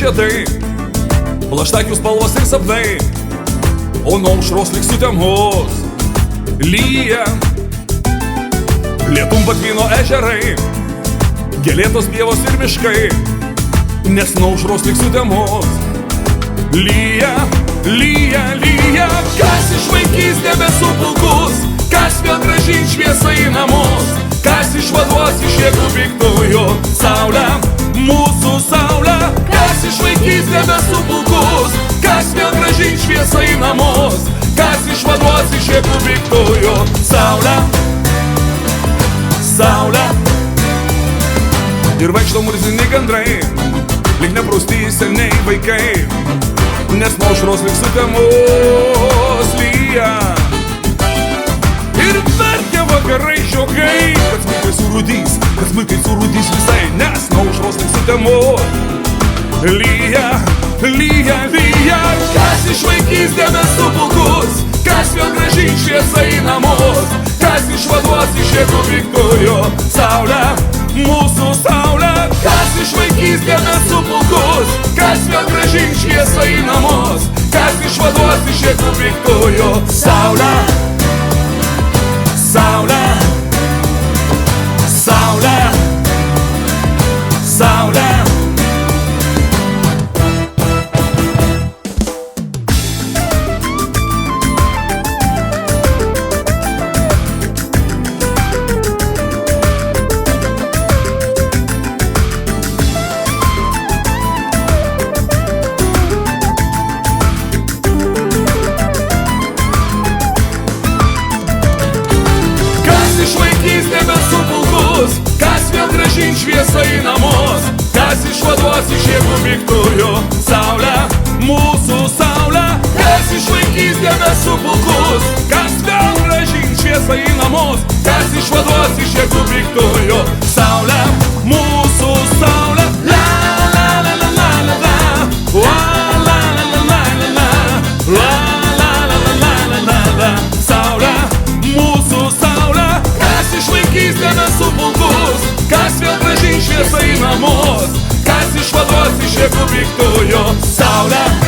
žiedai, plaštakių spalvos ir sapnai, o nuo aušros lyg sutemos lyja. Lietum patvyno ežerai, gėlėtos pievos ir miškai, nes nuo aušros lyg sutemos lyja, lyja, lyja. Kas išvaikys debesų pulkus, kas vėl grąžins šviesą į namus, kas išvaduos iš jėgų piktųjų saulę, mūsų saulę. Kas išvaikys debesų pulkus, kas vėl grąžins šviesą į namus, kas išvaduos iš jėgų piktųjų saulę, saulę. Ir vaikšto murzini gandrai, lyg neprausti seniai vaikai, nes nuo aušros lyg sutemos lyja. Ir verkia vakarai žiogai, kad smulkai surūdys visai, nes nuo aušros lyg sutemos lyja, lyja, lyja. Kas išvaikys debesų pulkus, kas vėl grąžins šviesą į namus, kas išvaduos iš jėgų piktųjų saulę, mūsų saulę. Kas išvaikys debesų pulkus, kas vėl grąžins šviesą į namus, kas išvaduos iš jėgų piktųjų saulę, saulę, saulę, saulę. Kas vėl grąžins šviesą į namus, kas išvaduos iš jėgų piktųjų saulę, mūsų saulę. Kas išvaikys debesų pulkus, kas vėl grąžins šviesą į namus, kas išvaduos iš jėgų piktųjų saulę, mūsų saulę. La la la la la la la, la la la la la la la, la la la la la la la, saulę, mūsų saulę. Kas išvaikys debesų pulkus, kas vėl grąžins šviesą į namus, kas išvaduos iš jėgų piktųjų saulę.